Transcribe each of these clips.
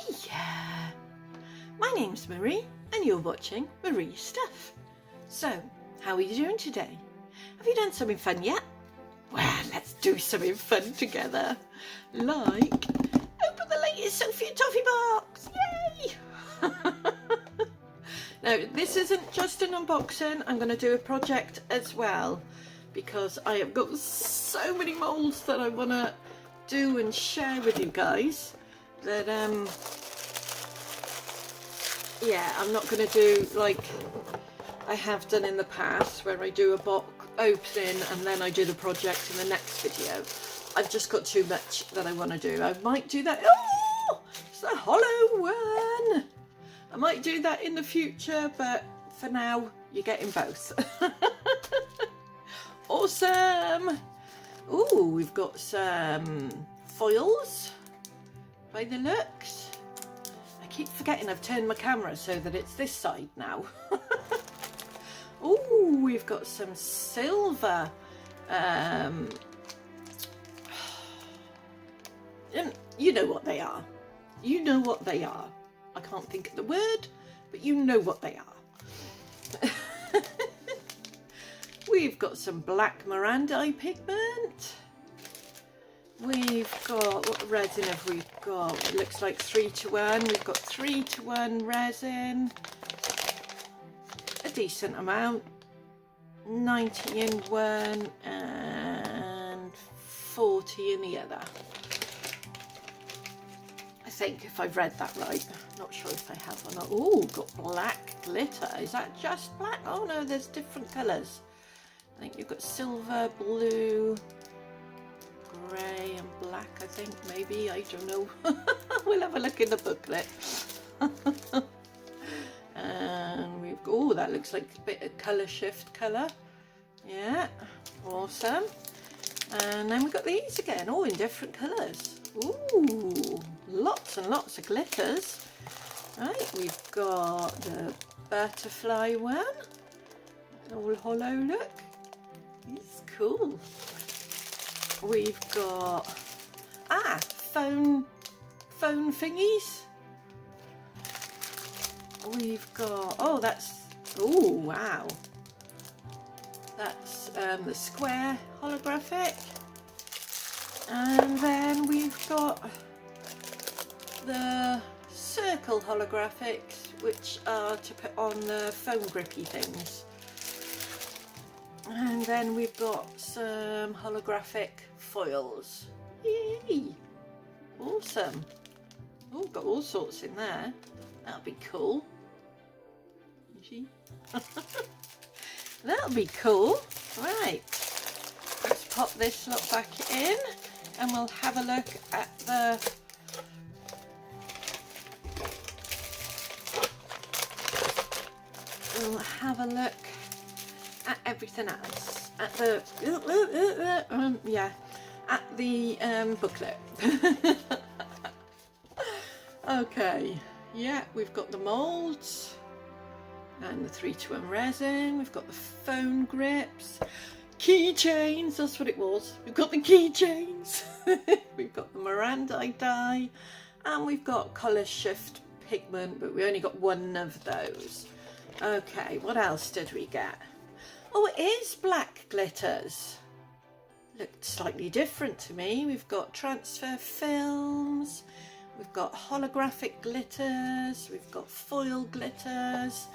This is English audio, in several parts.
Hiya! My name's Marie and you're watching Marie's Stuff. So, how are you doing today? Have you done something fun yet? Well, let's do something fun together. Like, open the latest Sophie and Toffee box! Yay! Now, this isn't just an unboxing. I'm going to do a project as well because I have got so many moulds that I want to do and share with you guys that yeah, I'm not going to do like I have done in the past where I do a box opening and then I do the project in the next video. I've just got too much that I want to do. I might do that. Oh, it's the Holow one. I might do that in the future, but for now you're getting both. Awesome. Ooh, we've got some foils by the looks. I keep forgetting I've turned my camera so that it's this side now. Ooh, we've got some silver. You know what they are. You know what they are. I can't think of the word, but you know what they are. We've got some black Mirandai pigment. We've got, what resin have we got? It looks like 3:1. We've got 3:1 resin. A decent amount. 90 in one and 40 in the other. I think, if I've read that right. Not sure if I have or not. Ooh, got black glitter. Is that just black? Oh no, there's different colours. I think you've got silver, blue, grey and black, I think, maybe. I don't know. We'll have a look in the booklet. And we've got, oh, that looks like a bit of colour shift colour. Yeah, awesome. And then we've got these again, all in different colours. Ooh, lots and lots of glitters. Right, we've got the butterfly one. All hollow look. It's cool. We've got phone thingies. We've got, oh, that's, oh wow, that's the square holographic. And then we've got the circle holographics, which are to put on the foam grippy things. And then we've got some holographic foils. Yay! Awesome. Oh, got all sorts in there. That'll be cool. That'll be cool. Right. Let's pop this lot back in and we'll have a look at the at everything else, at the yeah, at the booklet. Okay, yeah, we've got the moulds and the 3:1 resin. We've got the foam grips, keychains. That's what it was. We've got the keychains. We've got the Mirandai dye, and we've got colour shift pigment, but we only got one of those. Okay, what else did we get? Oh, it is black glitters. Looked slightly different to me. We've got transfer films, we've got holographic glitters, we've got foil glitters,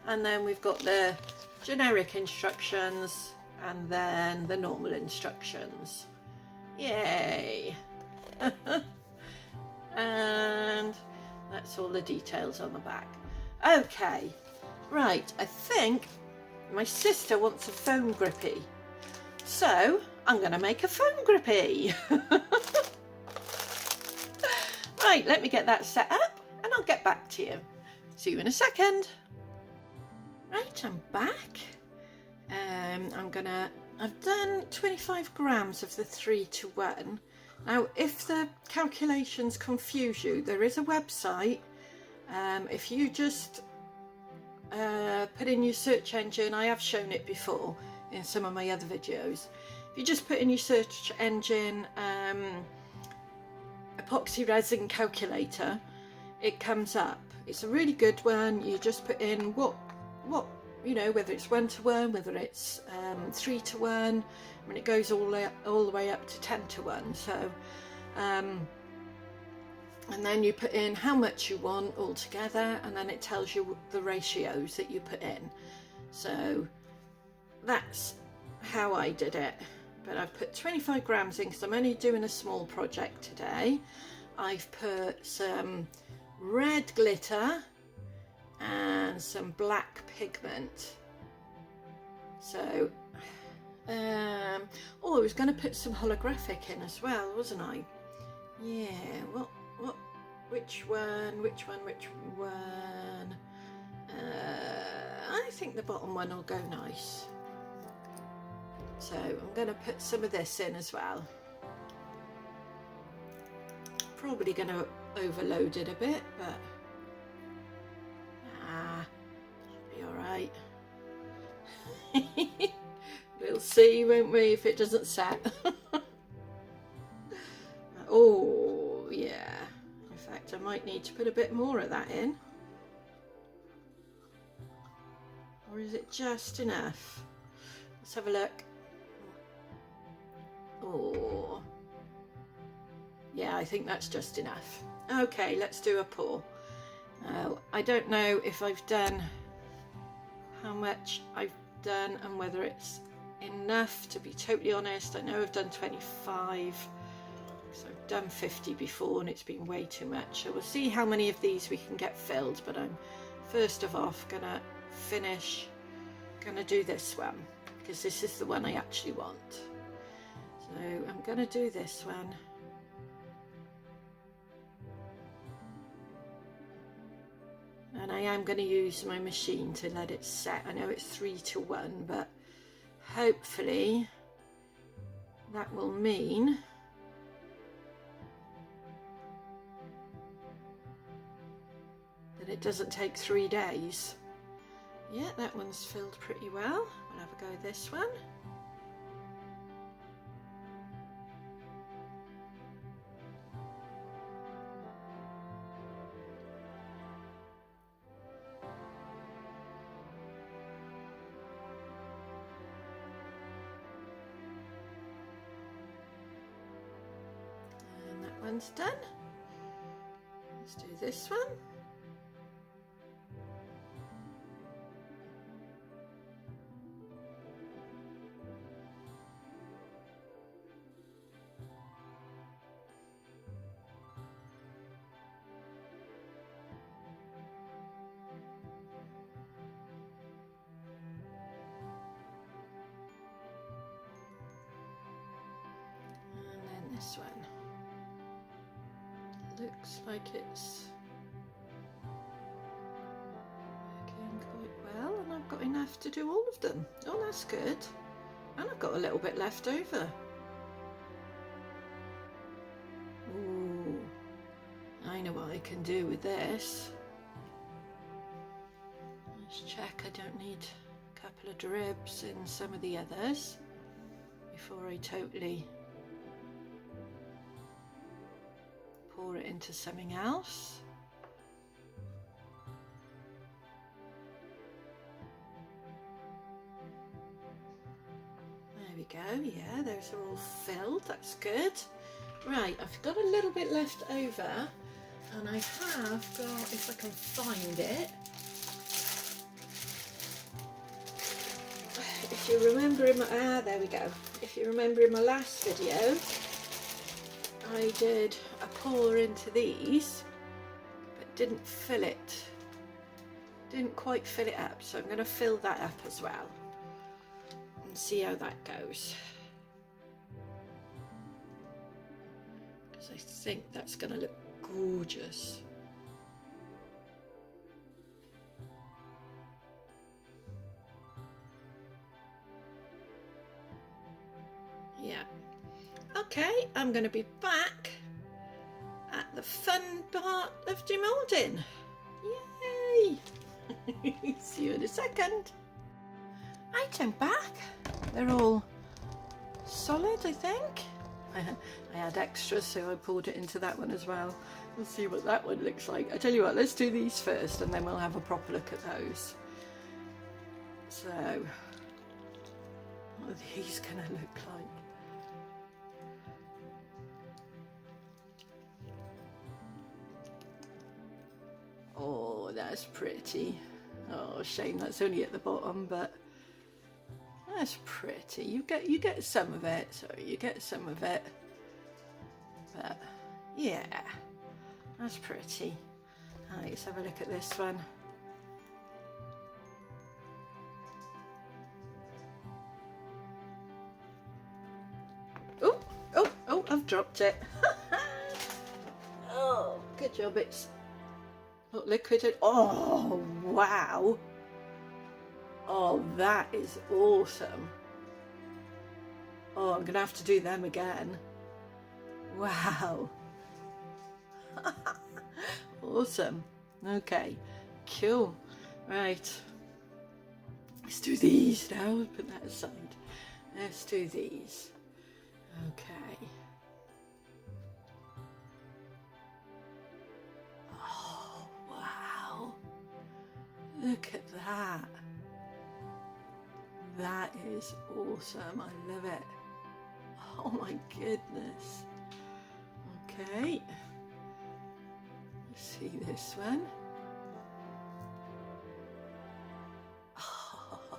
and then we've got the generic instructions and then the normal instructions. Yay! And that's all the details on the back. Okay, right, I think my sister wants a foam grippy, so I'm going to make a foam grippy. Right, let me get that set up and I'll get back to you. See you in a second. Right, I'm back. I've done 25 grams of the 3:1. Now, if the calculations confuse you, there is a website. If you just put in your search engine, I have shown it before in some of my other videos. If you just put in your search engine epoxy resin calculator, it comes up. It's a really good one. You just put in what you know, whether it's 1 to 1, whether it's 3 to 1. I mean, it goes all the way up to 10 to 1. So and then you put in how much you want altogether, and then it tells you the ratios that you put in. So that's how I did it. But I've put 25 grams in because I'm only doing a small project today. I've put some red glitter and some black pigment. So oh, I was going to put some holographic in as well, wasn't I? Yeah, which one? I think the bottom one will go nice. So I'm going to put some of this in as well. Probably going to overload it a bit, but should be all right. We'll see, won't we, if it doesn't set. Oh yeah, in fact I might need to put a bit more of that in. Or is it just enough? Let's have a look. Oh yeah, I think that's just enough. Okay, let's do a pour. I don't know if I've done how much I've done and whether it's enough, to be totally honest. I know I've done 25, so I've done 50 before and it's been way too much. So we'll see how many of these we can get filled, but I'm first of all gonna do this one because this is the one I actually want. So I'm gonna do this one. And I am going to use my machine to let it set. I know it's 3 to 1, but hopefully that will mean that it doesn't take 3 days. Yeah, that one's filled pretty well. I'll have a go at this one. One's done. Let's do this one. And then this one. Looks like it's working quite well, and I've got enough to do all of them. Oh, that's good. And I've got a little bit left over. Ooh, I know what I can do with this. Let's check I don't need a couple of dribs in some of the others before I totally pour it into something else. There we go. Yeah, those are all filled. That's good. Right, I've got a little bit left over, and I have got, if I can find it, if you remember in my, there we go. If you remember in my last video, I did a pour into these, but didn't fill it. Didn't quite fill it up, so I'm going to fill that up as well and see how that goes. Because I think that's going to look gorgeous. Yeah. Okay, I'm going to be back at the fun part of demoulding. Yay! See you in a second. Right, I'm back. They're all solid, I think. I had extras, so I poured it into that one as well. We'll see what that one looks like. I tell you what, let's do these first and then we'll have a proper look at those. So, what are these going to look like? Oh, that's pretty. Oh, shame that's only at the bottom, but that's pretty. You get some of it, so you get some of it. But yeah, that's pretty. Right, let's have a look at this one. Oh, I've dropped it. Oh, good job, it's not liquid. Oh, wow. Oh, that is awesome. Oh, I'm gonna have to do them again. Wow. Awesome. Okay, cool. Right, let's do these now. Put that aside. Let's do these. Okay. Oh, wow. Look at that. That is awesome. I love it. Oh my goodness. Okay. Let's see this one. Oh,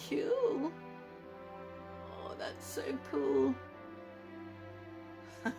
cool. Oh, that's so cool. Let's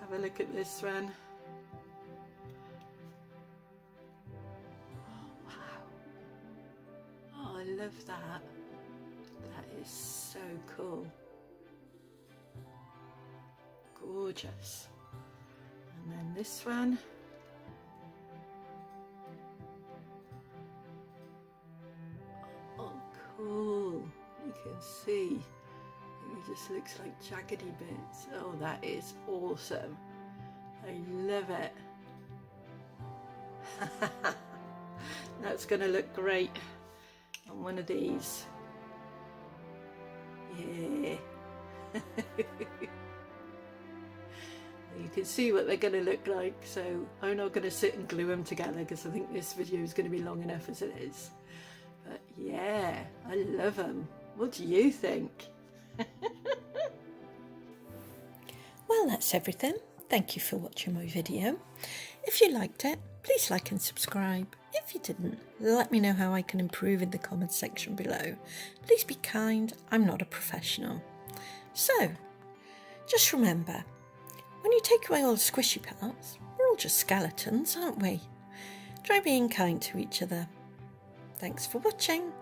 have a look at this one. Oh, wow. Oh, I love that. That is so cool. Gorgeous. And then this one. Oh, cool. You can see it just looks like jaggedy bits. Oh, that is awesome. I love it. That's going to look great on one of these. Yeah. You can see what they're going to look like, so I'm not going to sit and glue them together because I think this video is going to be long enough as it is. But yeah, I love them. What do you think? Well, that's everything. Thank you for watching my video. If you liked it, please like and subscribe. If you didn't, let me know how I can improve in the comments section below. Please be kind, I'm not a professional. So, just remember, when you take away all the squishy parts, we're all just skeletons, aren't we? Try being kind to each other. Thanks for watching.